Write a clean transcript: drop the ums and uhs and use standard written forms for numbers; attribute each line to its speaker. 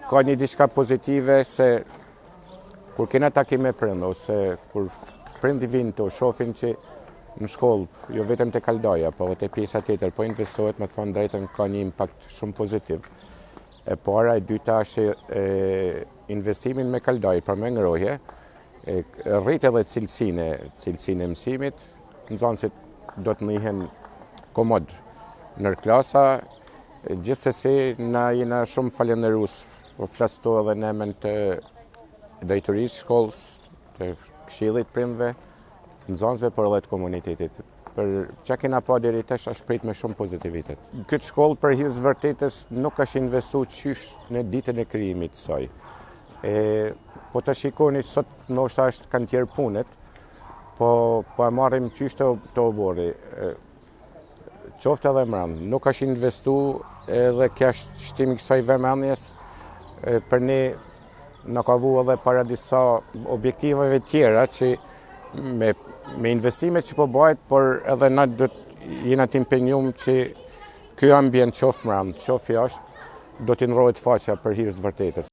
Speaker 1: ka një diçka pozitive se kur kena takime prind ose kur prindi vinë të shohin që në shkollë jo vetëm te kaldoja, po edhe te pjesa tjetër, po investohet, me të thënë drejtën, ka një impakt shumë pozitiv. E para, e dyta është investimin me kaldoj për me ngrohje, rrit edhe cilësinë e mësimit, nxënësit do të njihen komod nër klasa, gjithsesi na jena shumë falenderus, po flas këtu edhe në emën të drejtorisë shkollës, të këshillit prindve, nxënësve, por edhe të komunitetit. Për çka kena pa deri tash është prit me shumë pozitivitet. Këtë shkollë për hir të vërtetës nuk është investuar qysh në ditën e krijimit të saj. Po të shikoni sot ndoshta kanë tjerë punet, po e marrim qysh të obori. Qoftë edhe mbrëm, nuk është investuar edhe kjo është shtimi i kësaj vëmendjes për ne na ka vu edhe para disa objektiveve tjera që me investimet që po bëhet, por edhe na do jena të impenjum që ky ambient qoftë mbrëm, qoftë jashtë, do t'i ndrohet faqa për hir të vërtetës.